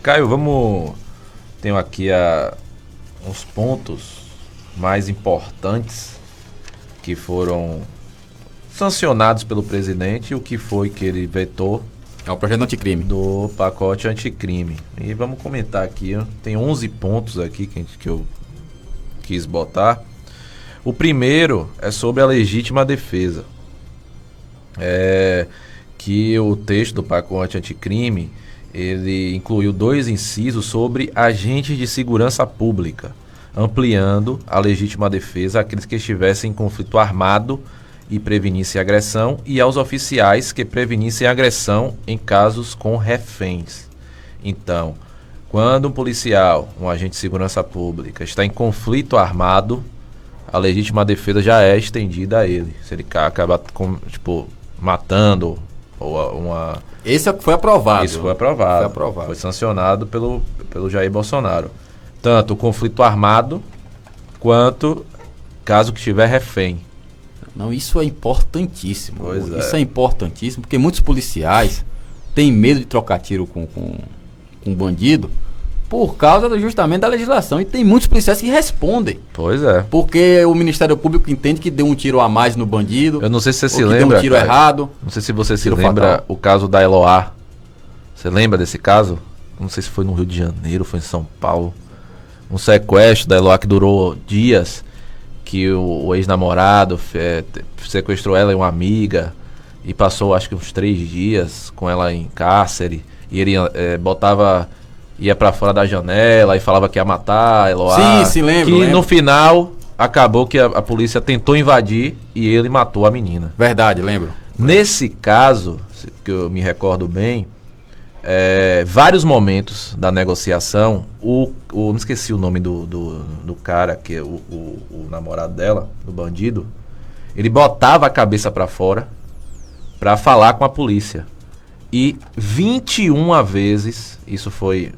Caio, tenho aqui uns pontos mais importantes que foram sancionados pelo presidente e o que foi que ele vetou. É o projeto anticrime. Do pacote anticrime. E vamos comentar aqui, tem 11 pontos aqui que eu quis botar. O primeiro é sobre a legítima defesa. Que o texto do pacote anticrime, ele incluiu 2 incisos sobre agentes de segurança pública, ampliando a legítima defesa àqueles que estivessem em conflito armado e prevenissem agressão, e aos oficiais que prevenissem agressão em casos com reféns. Então, quando um policial, um agente de segurança pública, está em conflito armado, a legítima defesa já é estendida a ele. Se ele acaba matando ou uma... Esse foi aprovado. Isso foi aprovado. Foi sancionado pelo Jair Bolsonaro. Tanto o conflito armado, quanto caso que tiver refém. Não, isso é importantíssimo. Pois é importantíssimo, porque muitos policiais têm medo de trocar tiro com bandido por causa justamente da legislação. E tem muitos policiais que respondem. Pois é. Porque o Ministério Público entende que deu um tiro a mais no bandido. Eu não sei se você se lembra. Deu um tiro errado. Não sei se você se lembra o caso da Eloá. Você lembra desse caso? Não sei se foi no Rio de Janeiro, foi em São Paulo. Um sequestro da Eloá que durou dias. Que o ex-namorado sequestrou ela e uma amiga. E passou acho que uns 3 dias com ela em cárcere. E ele ia pra fora da janela e falava que ia matar a Eloá. Sim, lembro. Que no final acabou que a polícia tentou invadir e ele matou a menina. Verdade, lembro. Nesse caso, que eu me recordo bem, vários momentos da negociação, não esqueci o nome do cara, que é o namorado dela, do bandido, ele botava a cabeça pra fora pra falar com a polícia. E 21 vezes, isso foi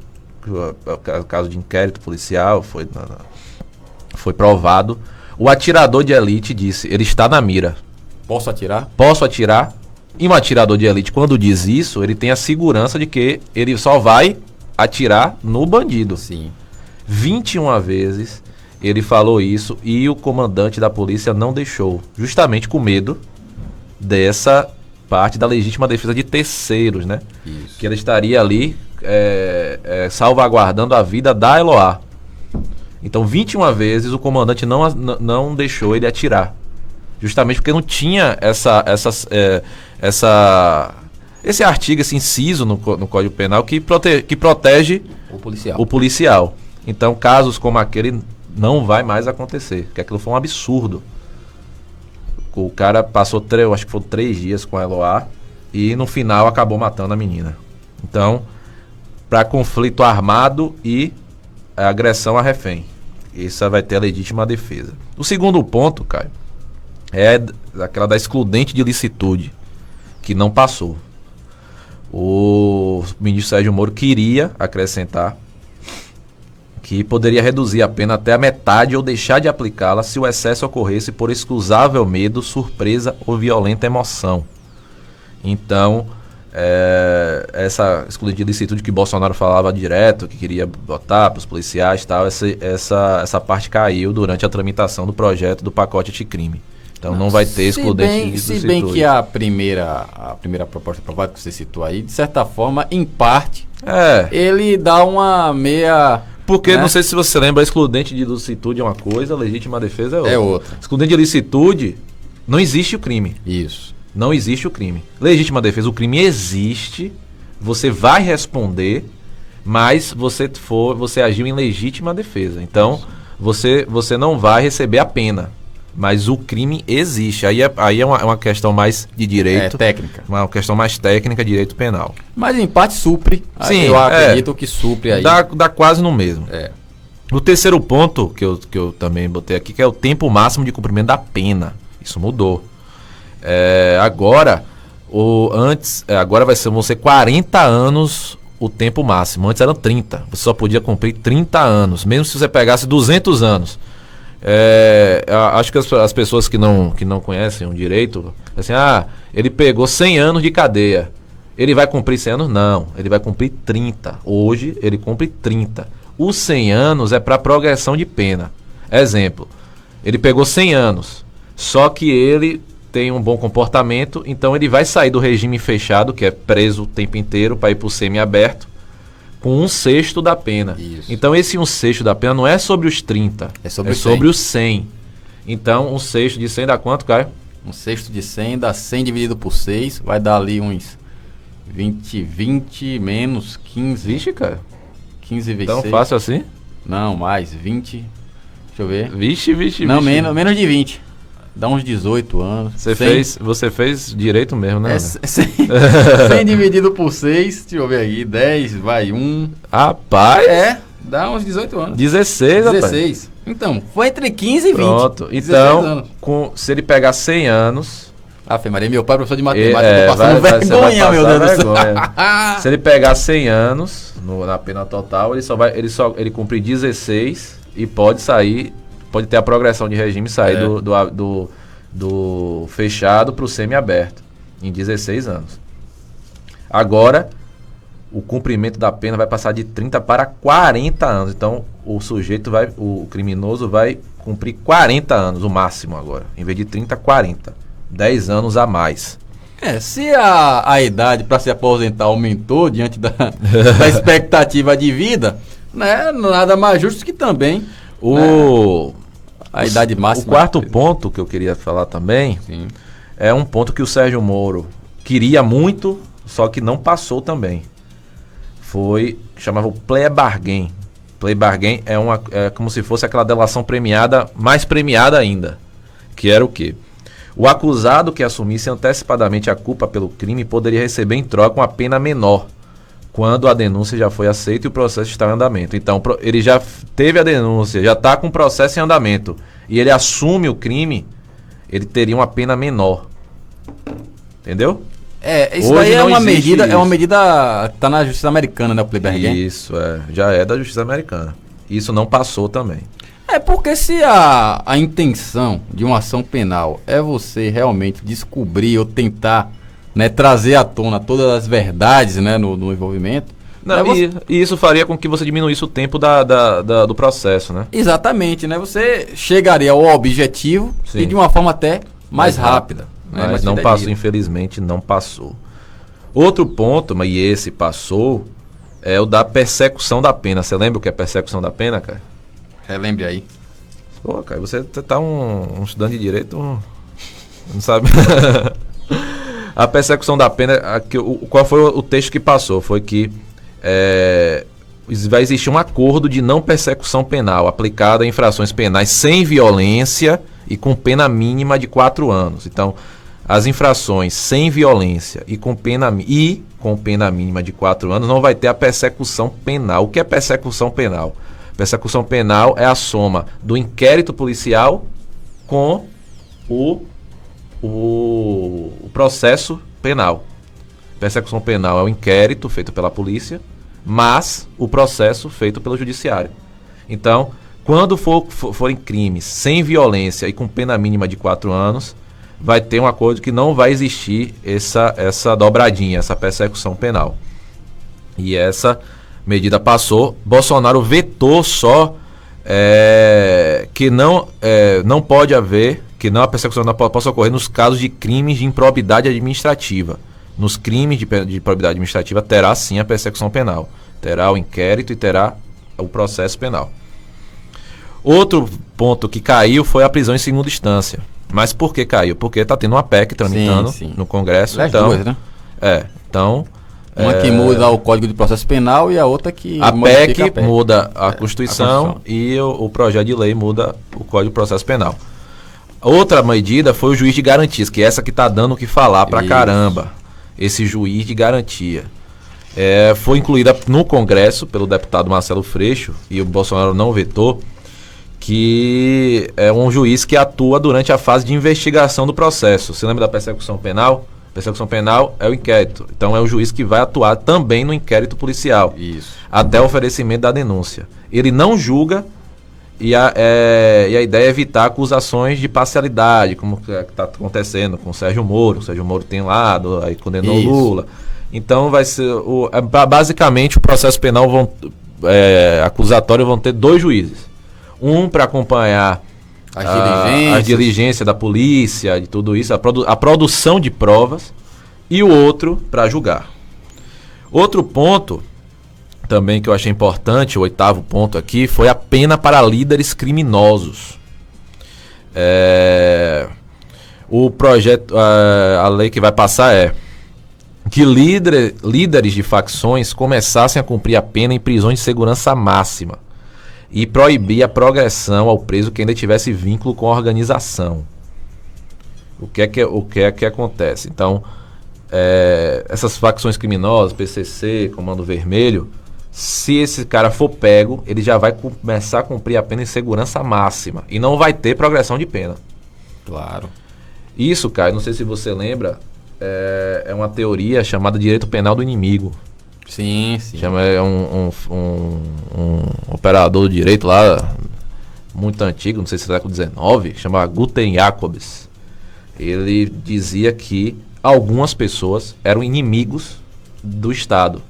caso de inquérito policial, foi provado, o atirador de elite disse, ele está na mira. Posso atirar? Posso atirar? E um atirador de elite, quando diz isso, ele tem a segurança de que ele só vai atirar no bandido. Sim. 21 vezes ele falou isso e o comandante da polícia não deixou, justamente com medo dessa parte da legítima defesa de terceiros, né? Isso. Que ele estaria ali salvaguardando a vida da Eloá. Então 21 vezes o comandante não deixou ele atirar. Justamente porque não tinha esse artigo, esse inciso no Código Penal que protege o policial. Então casos como aquele não vai mais acontecer, porque aquilo foi um absurdo. O cara passou acho que foram 3 dias com a Eloá e no final acabou matando a menina. Então, para conflito armado e agressão a refém, isso vai ter a legítima defesa. O segundo ponto, Caio, é aquela da excludente de licitude, que não passou. O ministro Sérgio Moro queria acrescentar que poderia reduzir a pena até a metade ou deixar de aplicá-la se o excesso ocorresse por excusável medo, surpresa ou violenta emoção. Então, essa excludente de licitude que Bolsonaro falava direto, que queria botar para os policiais e tal, essa parte caiu durante a tramitação do projeto do pacote anticrime. Então não vai ter excludente de licitude. Se bem que a primeira proposta aprovada que você citou aí, de certa forma, em parte, ele dá uma meia... Porque, não sei se você lembra, excludente de licitude é uma coisa, legítima defesa é outra. É outra. Excludente de licitude, não existe o crime. Isso. Não existe o crime. Legítima defesa, o crime existe, você vai responder, mas você agiu em legítima defesa. Então, você não vai receber a pena. Mas o crime existe. Aí é uma questão mais de direito. Técnica. Uma questão mais técnica, direito penal. Mas em parte supre. Sim, eu acredito que supre aí. Dá quase no mesmo. O terceiro ponto que eu também botei aqui, que é o tempo máximo de cumprimento da pena. Isso mudou. Agora vão ser 40 anos o tempo máximo. Antes eram 30. Você só podia cumprir 30 anos. Mesmo se você pegasse 200 anos. Acho que as pessoas que não conhecem o direito, assim, ele pegou 100 anos de cadeia. Ele vai cumprir 100 anos? Não, ele vai cumprir 30. Hoje ele cumpre 30. Os 100 anos é para progressão de pena. Exemplo, ele pegou 100 anos, só que ele tem um bom comportamento, então ele vai sair do regime fechado, que é preso o tempo inteiro, para ir para o semiaberto, com 1/6 da pena. Isso. Então esse 1/6 da pena não é sobre os 30, é sobre os 100. Então 1/6 de 100 dá quanto, Caio? 1/6 de 100 dá 100 dividido por 6, vai dar ali uns 20 menos 15. Vixe, cara. 15 vezes Tão 6. fácil assim? Não, mais 20. Deixa eu ver. Vixe. Não, menos de 20. Dá uns 18 anos. Você fez direito mesmo, né? 100 dividido por 6, deixa eu ver aí, 10, vai 1. Rapaz! Dá uns 18 anos. 16, 16. Rapaz. Então, foi entre 15 e 20. Pronto. Então, se ele pegar 100 anos... Fê Maria, meu pai é professor de matemática, eu tô passando vergonha, meu Deus do céu. Se ele pegar 100 anos na pena total, ele cumpre 16 e pode sair, pode ter a progressão de regime e sair do fechado para o semiaberto em 16 anos. Agora, o cumprimento da pena vai passar de 30 para 40 anos. Então, o criminoso vai cumprir 40 anos, o máximo agora. Em vez de 30, 40. 10 anos a mais. Se a idade para se aposentar aumentou diante da expectativa de vida, né, nada mais justo que também a idade máxima. O quarto ponto que eu queria falar também é um ponto que o Sérgio Moro queria muito, só que não passou também. Chamava o plea bargain. Plea bargain é como se fosse aquela delação premiada, mais premiada ainda. Que era o quê? O acusado que assumisse antecipadamente a culpa pelo crime poderia receber em troca uma pena menor, quando a denúncia já foi aceita e o processo está em andamento. Então, ele já teve a denúncia, já está com o processo em andamento, e ele assume o crime, ele teria uma pena menor. Entendeu? Isso daí é uma medida que está na justiça americana, né, o plea bargain? Isso, já é da justiça americana. Isso não passou também. Porque se a intenção de uma ação penal é você realmente descobrir ou tentar, né, trazer à tona todas as verdades, né, no envolvimento... E isso faria com que você diminuísse o tempo do processo, né? Exatamente, né? Você chegaria ao objetivo e de uma forma até mais rápida. Mas não passou, infelizmente não passou. Outro ponto, e esse passou, é o da persecução da pena. Você lembra o que é persecução da pena, cara? Relembre aí. Pô, cara, você tá um estudante de direito, não sabe? A persecução da pena, qual foi o texto que passou? Foi que vai existir um acordo de não persecução penal aplicado a infrações penais sem violência e com pena mínima de 4 anos. Então, as infrações sem violência e com pena mínima de 4 anos não vai ter a persecução penal. O que é persecução penal? Persecução penal é a soma do inquérito policial com o processo penal. Persecução penal é o inquérito feito pela polícia, mas o processo feito pelo judiciário. Então, quando forem crimes sem violência e com pena mínima de 4 anos, vai ter um acordo que não vai existir essa dobradinha, essa persecução penal. E essa medida passou. Bolsonaro vetou só que não pode haver, que não a persecução não possa ocorrer nos casos de crimes de improbidade administrativa. Nos crimes de improbidade administrativa terá sim a persecução penal. Terá o inquérito e terá o processo penal. Outro ponto que caiu foi a prisão em segunda instância. Mas por que caiu? Porque está tendo uma PEC tramitando no Congresso. As duas, né? Uma que muda o Código de Processo Penal e a outra que a PEC muda a Constituição e o projeto de lei muda o Código de Processo Penal. Outra medida foi o juiz de garantias, que é essa que está dando o que falar pra caramba. Esse juiz de garantia. Foi incluída no Congresso pelo deputado Marcelo Freixo, e o Bolsonaro não vetou, que é um juiz que atua durante a fase de investigação do processo. Você lembra da persecução penal? Persecução penal é o inquérito. Então é o juiz que vai atuar também no inquérito policial. Isso. Até o oferecimento da denúncia. Ele não julga e a ideia é evitar acusações de parcialidade, como está acontecendo com o Sérgio Moro. O Sérgio Moro tem lado, aí condenou Lula. Então vai ser basicamente o processo penal acusatório vão ter 2 juízes. Um para acompanhar as diligências da polícia, de tudo isso, a produção de provas, e o outro para julgar. Outro ponto também que eu achei importante, o 8º ponto aqui, foi a pena para líderes criminosos. O projeto, a lei que vai passar é que líderes de facções começassem a cumprir a pena em prisões de segurança máxima e proibir a progressão ao preso que ainda tivesse vínculo com a organização. O que é que acontece? Então, essas facções criminosas, PCC, Comando Vermelho, se esse cara for pego, ele já vai começar a cumprir a pena em segurança máxima e não vai ter progressão de pena. Claro. Isso, cara, não sei se você lembra, é uma teoria chamada direito penal do inimigo. Sim. É um operador do direito lá, muito antigo, não sei se é do século XIX, chamava Guter Jacobs. Ele dizia que algumas pessoas eram inimigos do Estado.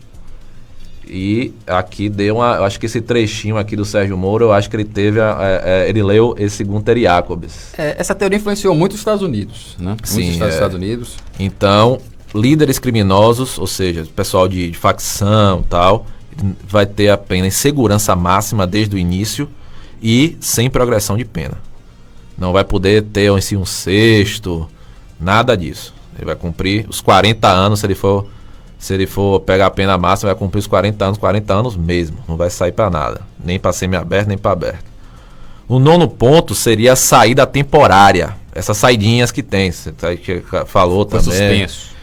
E aqui eu acho que esse trechinho aqui do Sérgio Moro, eu acho que ele ele leu esse Guter Jacobs. Essa teoria influenciou muito os Estados Unidos, né? Sim, muitos Estados Unidos. Então, líderes criminosos, ou seja, pessoal de facção e tal, vai ter a pena em segurança máxima desde o início e sem progressão de pena. Não vai poder ter um 6º, nada disso. Ele vai cumprir os 40 anos, se ele for pegar a pena máxima, vai cumprir os 40 anos mesmo. Não vai sair para nada. Nem para semiaberto, nem para aberto. O 9º ponto seria a saída temporária. Essas saidinhas que tem. Você falou também. Suspenso.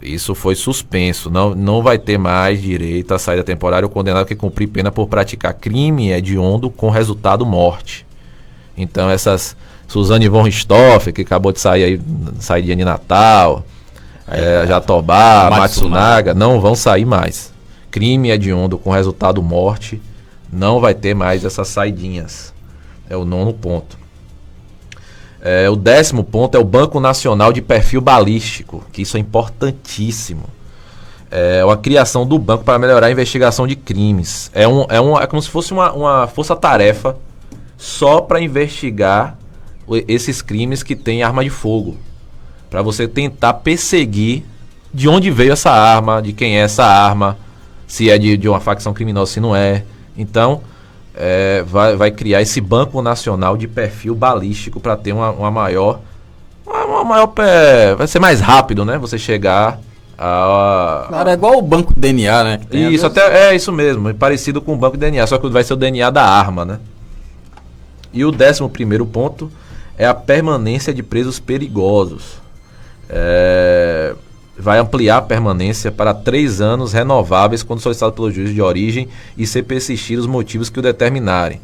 Isso foi suspenso. Não vai ter mais direito à saída temporária. O condenado que cumprir pena por praticar crime hediondo com resultado morte. Então essas Suzane von Richthofen, que acabou de sair aí, saidinha de Natal... Jatobá, Matsunaga, não vão sair mais. Crime hediondo com resultado morte, não vai ter mais essas saidinhas. É o 9º ponto. O 10º ponto é o Banco Nacional de Perfil Balístico, que isso é importantíssimo. É uma criação do banco para melhorar a investigação de crimes. É como se fosse uma força-tarefa só para investigar esses crimes que têm arma de fogo. Para você tentar perseguir de onde veio essa arma, de quem é essa arma, se é de uma facção criminosa, se não é. Então, vai criar esse Banco Nacional de Perfil Balístico para ter uma maior... vai ser mais rápido, né? Você chegar a... Claro, é igual o banco DNA, né? Isso, até é isso mesmo, é parecido com o banco DNA, só que vai ser o DNA da arma, né? E o 11º ponto é a permanência de presos perigosos. Vai ampliar a permanência para 3 anos renováveis quando solicitado pelo juiz de origem e se persistir os motivos que o determinarem.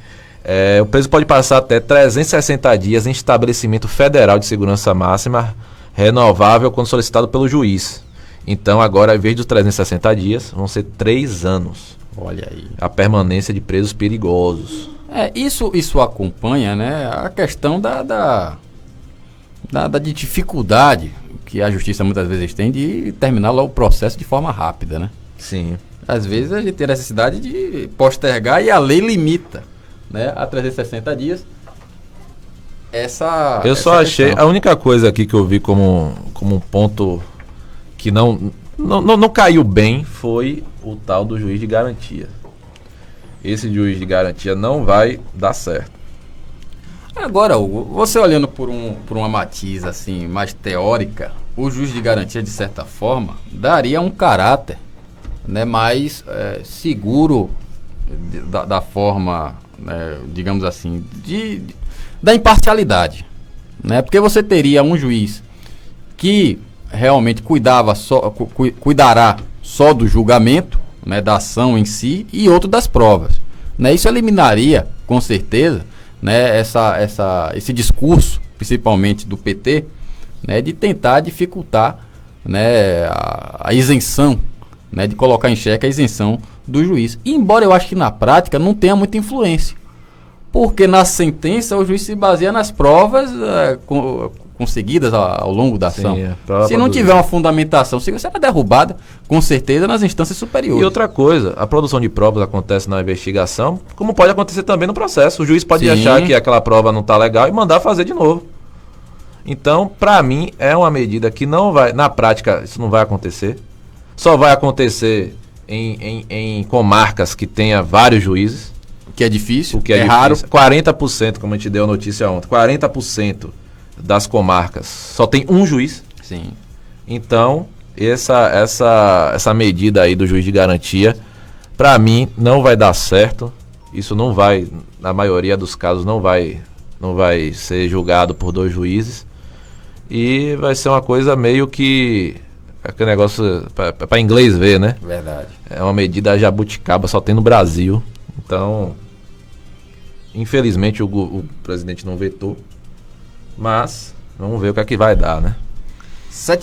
O preso pode passar até 360 dias em estabelecimento federal de segurança máxima renovável quando solicitado pelo juiz. Então agora, ao invés dos 360 dias, vão ser 3 anos. Olha aí. A permanência de presos perigosos. Isso acompanha, né, a questão da dificuldade que a justiça muitas vezes tem de terminar lá o processo de forma rápida, né? Sim. Às vezes a gente tem a necessidade de postergar e a lei limita, né, a 360 dias. Eu só achei, a única coisa aqui que eu vi como um ponto que não caiu bem foi o tal do juiz de garantia. Esse juiz de garantia não vai dar certo. Agora, Hugo, você olhando por uma matiz assim, mais teórica, o juiz de garantia, de certa forma, daria um caráter, né, mais seguro da forma, digamos assim, da imparcialidade, né? Porque você teria um juiz que realmente cuidará só do julgamento, né, da ação em si, e outro das provas, né? Isso eliminaria, com certeza, né, esse discurso, principalmente do PT, né, de tentar dificultar, né, a isenção, né, de colocar em xeque a isenção do juiz. E embora eu acho que na prática não tenha muita influência, porque na sentença o juiz se baseia nas provas conseguidas ao longo da ação. Sim, se não tiver uma fundamentação, se será derrubada, com certeza, nas instâncias superiores. E outra coisa, a produção de provas acontece na investigação, como pode acontecer também no processo. O juiz pode achar que aquela prova não está legal e mandar fazer de novo. Então, para mim, é uma medida que não vai, na prática, isso não vai acontecer. Só vai acontecer em comarcas que tenha vários juízes. O que é difícil, o que é raro. 40%, como a gente deu a notícia ontem, 40% das comarcas só tem um juiz. Sim. Então, essa medida aí do juiz de garantia, para mim, não vai dar certo. Isso não vai, na maioria dos casos, não vai ser julgado por 2 juízes. E vai ser uma coisa meio que aquele negócio para inglês ver, né? Verdade. É uma medida jabuticaba, só tem no Brasil. Então, infelizmente o presidente não vetou, mas vamos ver o que é que vai dar, né?